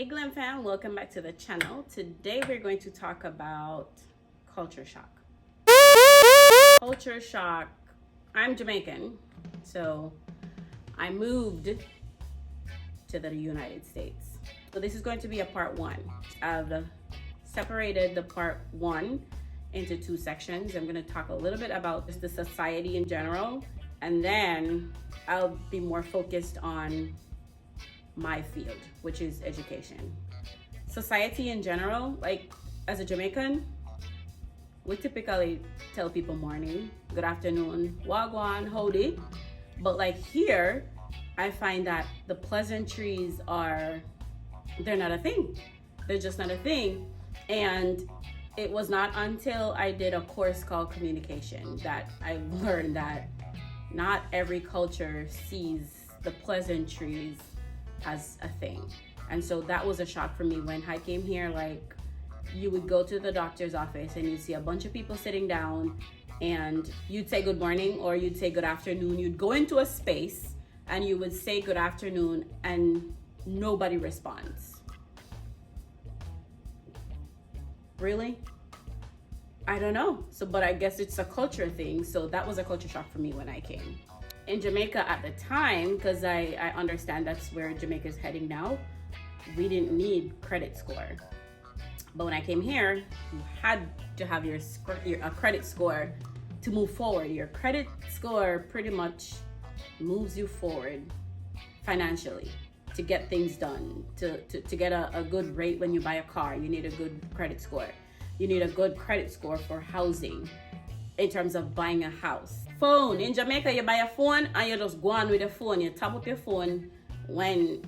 Hey GlamFam, welcome back to the channel. Today we're going to talk about culture shock. Culture shock. I'm Jamaican, so I moved to the United States. So this is going to be a part one. I've separated the part one into two sections. I'm going to talk a little bit about just the society in general, and then I'll be more focused on my field, which is education. Society in general, like as a Jamaican, we typically tell people morning, good afternoon, wagwan, howdy. But like here, I find that the pleasantries they're not a thing. They're just not a thing. And it was not until I did a course called communication that I learned that not every culture sees the pleasantries as a thing. And so that was a shock for me when I came here. Like, you would go to the doctor's office and you'd see a bunch of people sitting down and you'd say good morning or you'd say good afternoon. You'd go into a space and you would say good afternoon and nobody responds. Really? I don't know. But I guess it's a culture thing. So that was a culture shock for me when I came. In Jamaica at the time, because I understand that's where Jamaica is heading now, we didn't need credit score. But when I came here, you had to have a credit score to move forward. Your credit score pretty much moves you forward financially to get things done. To get a good rate when you buy a car, you need a good credit score. You need a good credit score for housing in terms of buying a house. Phone. In Jamaica, you buy a phone and you just go on with the phone. You tap up your phone when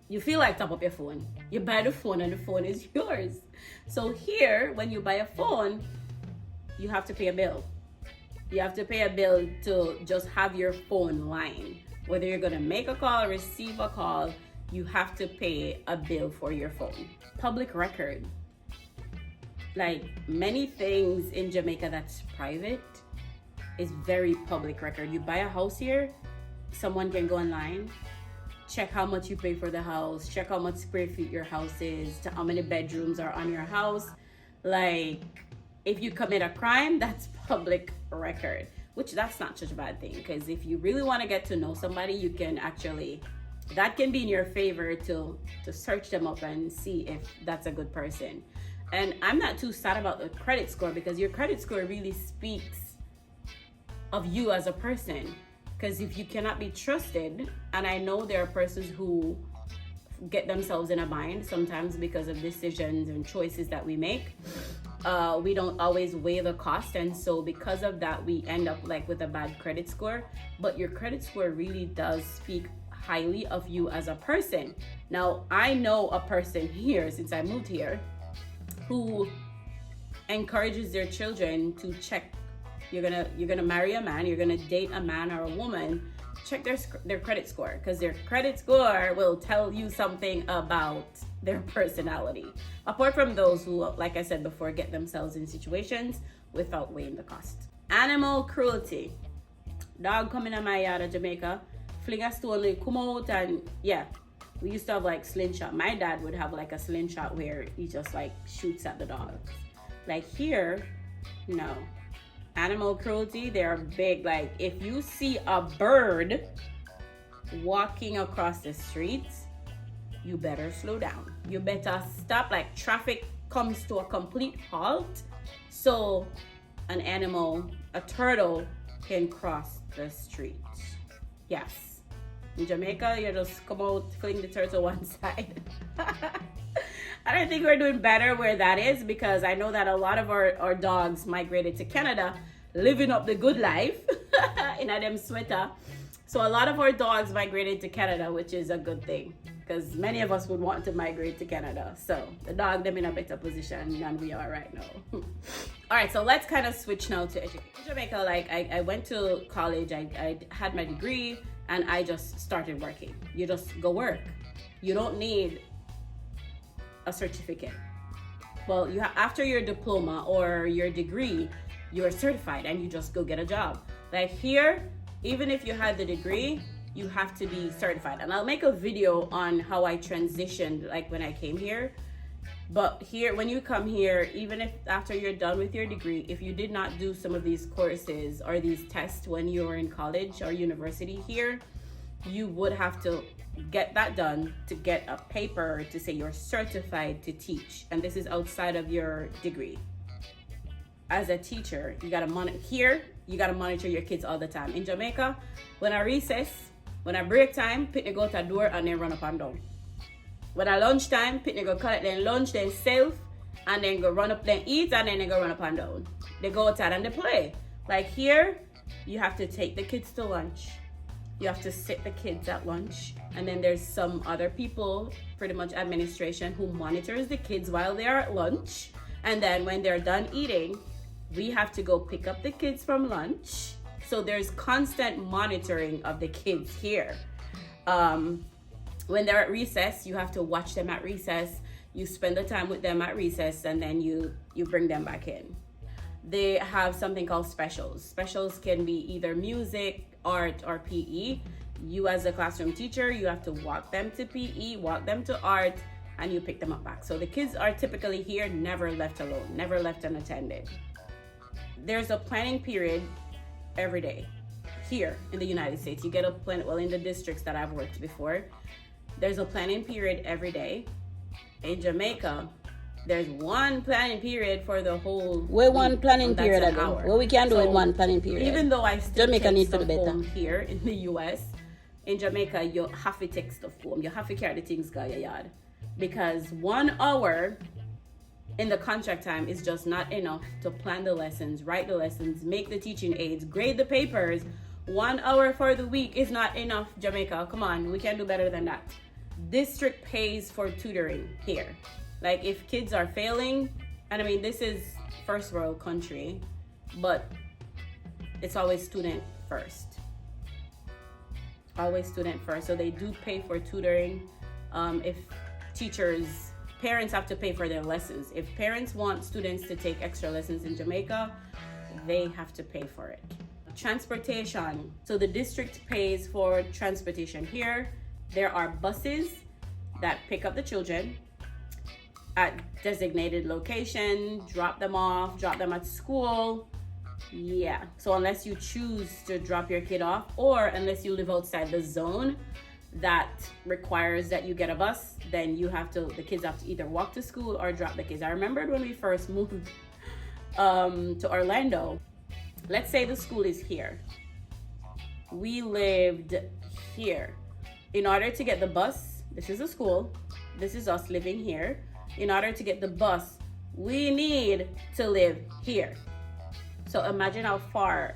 you feel like tap up your phone. You buy the phone and the phone is yours. So here, when you buy a phone, you have to pay a bill. You have to pay a bill to just have your phone line. Whether you're gonna make a call, receive a call, you have to pay a bill for your phone. Public record. Like many things in Jamaica that's private is very public record. You buy a house here, someone can go online, check how much you pay for the house, check how much square feet your house is, to how many bedrooms are on your house. Like, if you commit a crime, that's public record, which that's not such a bad thing, because if you really want to get to know somebody, you can actually, that can be in your favor to search them up and see if that's a good person. And I'm not too sad about the credit score, because your credit score really speaks of you as a person. Because if you cannot be trusted, and I know there are persons who get themselves in a bind sometimes because of decisions and choices that we make. We don't always weigh the cost, and so because of that, we end up like with a bad credit score. But your credit score really does speak highly of you as a person. Now, I know a person here since I moved here who encourages their children to check. You're gonna marry a man, you're gonna date a man or a woman, check their credit score, because their credit score will tell you something about their personality. Apart from those who, like I said before, get themselves in situations without weighing the cost. Animal cruelty. Dog coming in my yard in Jamaica, fling a stone, come out, and yeah. We used to have like slingshot. My dad would have like a slingshot where he just like shoots at the dogs. Like here, no. Animal cruelty, they're big. Like if you see a bird walking across the streets, you better slow down. You better stop. Like traffic comes to a complete halt, so an animal, a turtle, can cross the street. Yes. In Jamaica, you just come out, fling the turtle one side. I don't think we're doing better where that is, because I know that a lot of our dogs migrated to Canada, living up the good life in a them sweater. So a lot of our dogs migrated to Canada, which is a good thing, because many of us would want to migrate to Canada. So the dog them in a better position than we are right now. All right, so let's kind of switch now to education. In Jamaica, like I went to college, I had my degree, and I just started working. You just go work. You don't need a certificate. Well, after your diploma or your degree, you're certified and you just go get a job. Like here, even if you had the degree, you have to be certified. And I'll make a video on how I transitioned, like when I came here. But here, when you come here, even if after you're done with your degree, if you did not do some of these courses or these tests when you were in college or university here, you would have to get that done to get a paper to say you're certified to teach. And this is outside of your degree. As a teacher, you gotta monitor here, you gotta monitor your kids all the time. In Jamaica, when I recess, when I break time, Pitney go to the door and then run up and down. When I lunchtime, Pitney go collect their lunch themselves and then go run up, then eat, and then they go run up and down. They go outside and they play. Like here, you have to take the kids to lunch. You have to sit the kids at lunch. And then there's some other people, pretty much administration, who monitors the kids while they are at lunch. And then when they're done eating, we have to go pick up the kids from lunch. So there's constant monitoring of the kids here. When they're at recess, you have to watch them at recess. You spend the time with them at recess, and then you bring them back in. They have something called specials. Specials can be either music, art, or PE. You as a classroom teacher, you have to walk them to PE, walk them to art, and you pick them up back. So the kids are typically here, never left alone, never left unattended. There's a planning period every day here in the United States. You get a plan, well, in the districts that I've worked before, there's a planning period every day. In Jamaica, there's one planning period for the whole Where one week, planning and that's period an ago? hour. What we can do So in one planning period? Even though I still Jamaica take needs to stuff do better. home here in the US, in Jamaica, you have to take stuff home. You have to carry the things to your yard. Because 1 hour in the contract time is just not enough to plan the lessons, write the lessons, make the teaching aids, grade the papers. 1 hour for the week is not enough, Jamaica. Come on, we can do better than that. District pays for tutoring here. Like if kids are failing, and I mean, this is first world country, but it's always student first. Always student first. So they do pay for tutoring. If parents have to pay for their lessons. If parents want students to take extra lessons in Jamaica, they have to pay for it. Transportation. So the district pays for transportation here. There are buses that pick up the children at designated location, drop them off, drop them at school. Yeah, so unless you choose to drop your kid off, or unless you live outside the zone that requires that you get a bus, then the kids have to either walk to school or drop the kids. I remembered when we first moved to Orlando. Let's say the school is here. We lived here. In order to get the bus, this is a school, this is us living here. In order to get the bus, we need to live here. So imagine how far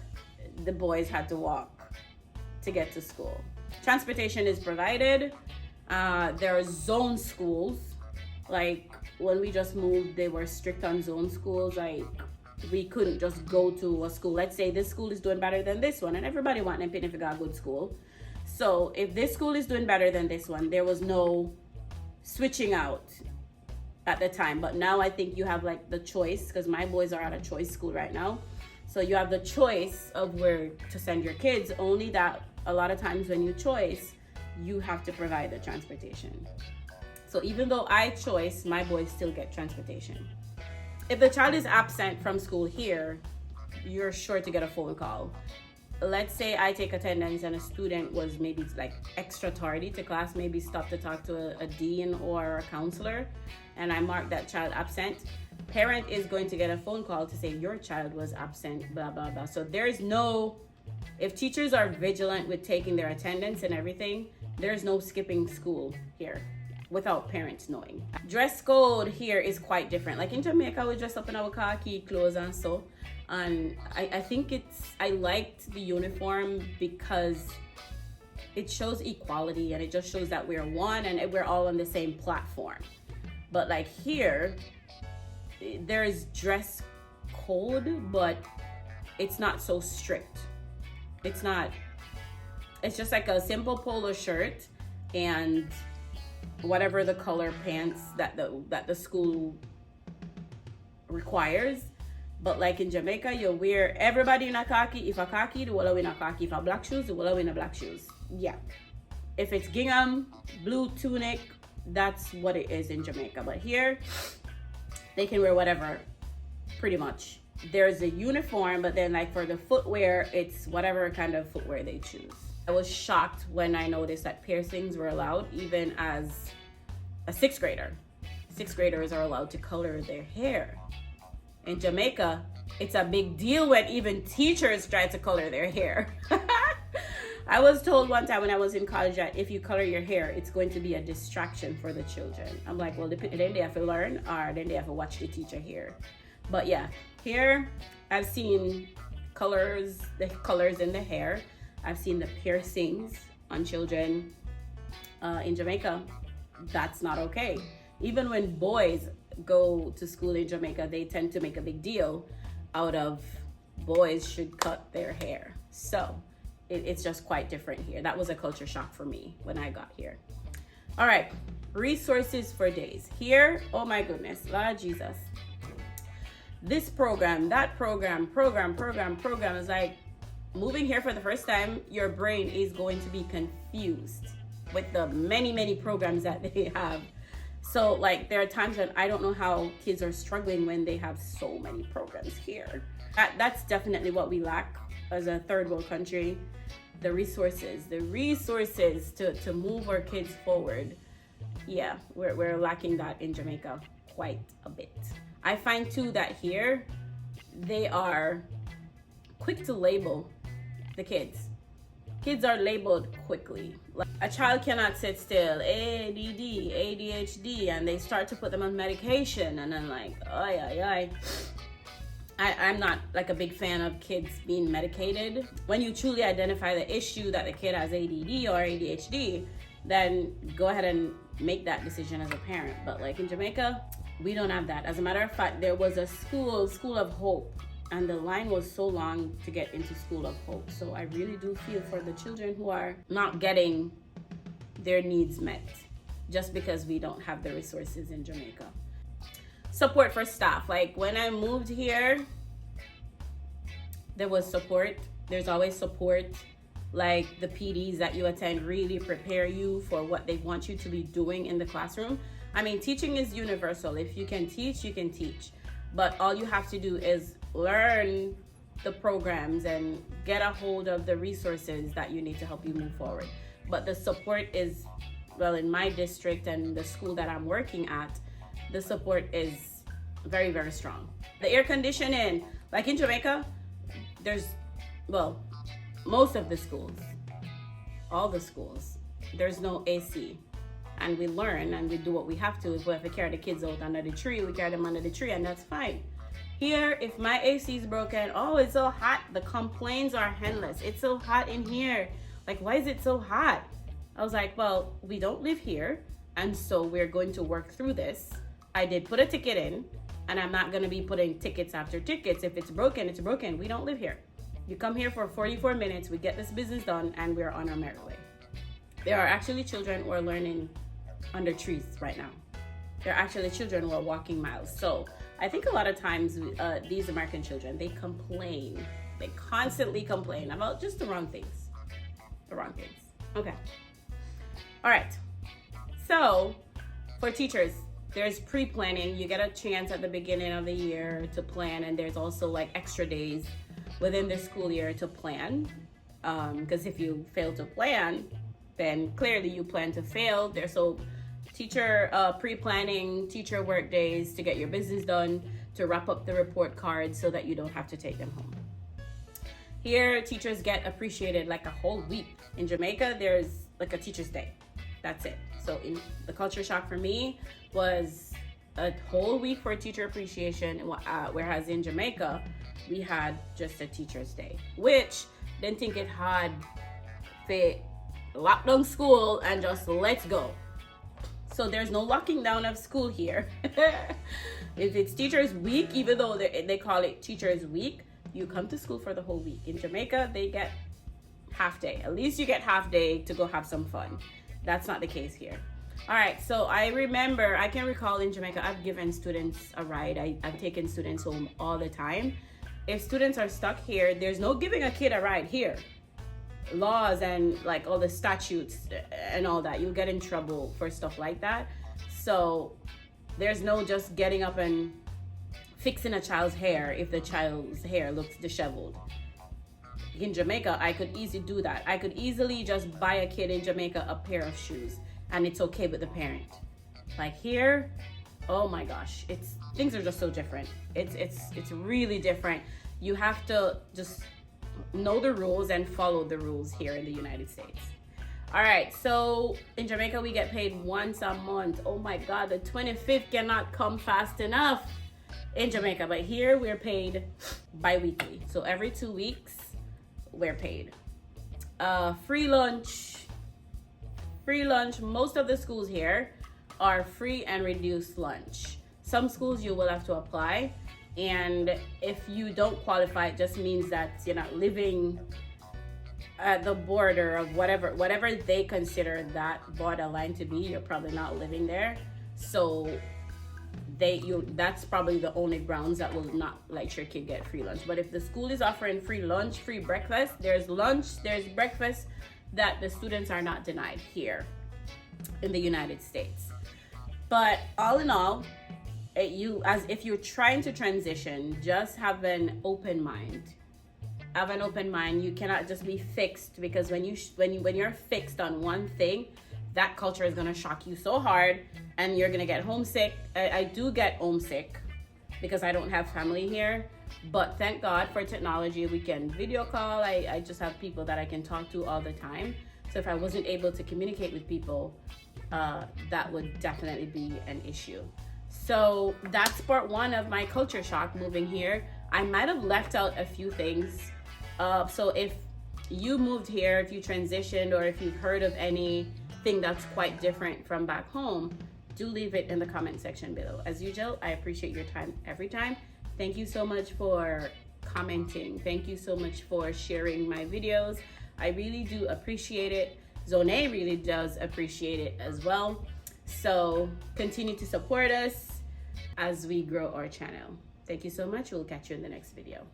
the boys had to walk to get to school. Transportation is provided. There are zone schools. Like when we just moved, they were strict on zone schools. Like we couldn't just go to a school. Let's say this school is doing better than this one, and everybody want them to pick a good school. So if this school is doing better than this one, there was no switching out at the time. But now I think you have like the choice, because my boys are at a choice school right now. So you have the choice of where to send your kids, only that a lot of times when you choice, you have to provide the transportation. So even though I choice, my boys still get transportation. If the child is absent from school here, you're sure to get a phone call. Let's say I take attendance and a student was maybe like extra tardy to class, maybe stopped to talk to a dean or a counselor, and I mark that child absent. Parent is going to get a phone call to say your child was absent, blah, blah, blah. So if teachers are vigilant with taking their attendance and everything, there's no skipping school here without parents knowing. Dress code here is quite different. Like in Jamaica, we dress up in our khaki clothes and so. And I think I liked the uniform because it shows equality and it just shows that we're one and we're all on the same platform. But like here, there is dress code, but it's not so strict. It's just like a simple polo shirt and whatever the color pants that the school requires. But like in Jamaica, you wear everybody in a khaki. If a khaki, the walla in a khaki. If a black shoes, the walla in a black shoes. Yeah. If it's gingham, blue tunic, that's what it is in Jamaica. But here, they can wear whatever, pretty much. There's a uniform, but then like for the footwear, it's whatever kind of footwear they choose. I was shocked when I noticed that piercings were allowed even as a sixth grader. Sixth graders are allowed to color their hair. In Jamaica, it's a big deal when even teachers try to color their hair. I was told one time when I was in college that if you color your hair, it's going to be a distraction for the children. I'm like, well, then they have to learn, or then they have to watch the teacher here. But yeah, here I've seen the colors in the hair. I've seen the piercings on children. In Jamaica, that's not okay. Even when boys go to school in Jamaica, they tend to make a big deal out of boys should cut their hair. So it's just quite different here. That was a culture shock for me when I got here. All right, resources for days. Here, oh my goodness, Lord Jesus. This program, that program is like moving here for the first time. Your brain is going to be confused with the many programs that they have. So like there are times when I don't know how kids are struggling when they have so many programs here. That's definitely what we lack as a third world country. The resources to move our kids forward. Yeah, we're lacking that in Jamaica quite a bit. I find too that here they are quick to label the kids. Kids are labeled quickly. Like a child cannot sit still, ADD, ADHD, and they start to put them on medication, and then like, I'm not like a big fan of kids being medicated. When you truly identify the issue that the kid has ADD or ADHD, then go ahead and make that decision as a parent. But like in Jamaica, we don't have that. As a matter of fact, there was a school of hope, and the line was so long to get into School of Hope. So I really do feel for the children who are not getting their needs met just because we don't have the resources in Jamaica. Support for staff. Like when I moved here, there was support. There's always support. Like the PDs that you attend really prepare you for what they want you to be doing in the classroom. I mean, teaching is universal. If you can teach, you can teach. But all you have to do is learn the programs and get a hold of the resources that you need to help you move forward. But the support is, well, in my district and the school that I'm working at, the support is very, very strong. The air conditioning, like in Jamaica, there's, well, most of the schools, all the schools, there's no AC. And we learn and we do what we have to. If we have to carry the kids out under the tree, we carry them under the tree, and that's fine. Here, if my AC is broken, oh, it's so hot. The complaints are endless. It's so hot in here. Like, why is it so hot? I was like, well, we don't live here, and so we're going to work through this. I did put a ticket in, and I'm not going to be putting tickets after tickets. If it's broken, it's broken. We don't live here. You come here for 44 minutes, we get this business done, and we're on our merry way. There are actually children who are learning under trees right now. There are actually children who are walking miles. So I think a lot of times these American children, they complain. They constantly complain about just the wrong things. The wrong things. Okay. All right. So for teachers, there's pre-planning. You get a chance at the beginning of the year to plan, and there's also like extra days within the school year to plan. Because if you fail to plan, then clearly you plan to fail. There's so teacher pre-planning, teacher work days to get your business done, to wrap up the report cards so that you don't have to take them home. Here, teachers get appreciated like a whole week. In Jamaica, there's like a teacher's day. That's it. So in the culture shock for me was a whole week for teacher appreciation, whereas in Jamaica, we had just a teacher's day, which didn't think it had fit lock down school and just let's go. So there's no locking down of school here. If it's teachers week, even though they call it teachers week, you come to school for the whole week. In Jamaica, they get half day. At least you get half day to go have some fun. That's not the case here. All right, so I can recall in Jamaica, I've given students a ride. I've taken students home all the time. If students are stuck here, there's no giving a kid a ride here. Laws and like all the statutes and all that, you'll get in trouble for stuff like that. So there's no just getting up and fixing a child's hair if the child's hair looks disheveled. In Jamaica, I could easily do that. I could easily just buy a kid in Jamaica a pair of shoes and it's okay with the parent. Like here, oh my gosh, things are just so different. It's really different. You have to just know the rules and follow the rules here in the United States. All right, so in Jamaica, we get paid once a month. Oh my God, the 25th cannot come fast enough in Jamaica. But here we're paid bi-weekly. So every 2 weeks, we're paid. Free lunch. Most of the schools here are free and reduced lunch. Some schools you will have to apply. And if you don't qualify, it just means that you're not living at the border of whatever they consider that borderline to be. You're probably not living there, so that's probably the only grounds that will not let your kid get free lunch. But if the school is offering free lunch, free breakfast, there's breakfast that the students are not denied here in the United States. But all in all, if you're trying to transition, just have an open mind. Have an open mind. You cannot just be fixed, because when you're fixed on one thing, that culture is gonna shock you so hard, and you're gonna get homesick. I do get homesick because I don't have family here, but thank God for technology. We can video call. I just have people that I can talk to all the time. So if I wasn't able to communicate with people, that would definitely be an issue. So that's part one of my culture shock moving here. I might have left out a few things. So if you moved here, if you transitioned, or if you've heard of anything that's quite different from back home, do leave it in the comment section below. As usual, I appreciate your time every time. Thank you so much for commenting. Thank you so much for sharing my videos. I really do appreciate it. Zone really does appreciate it as well. So continue to support us as we grow our channel. Thank you so much. We'll catch you in the next video.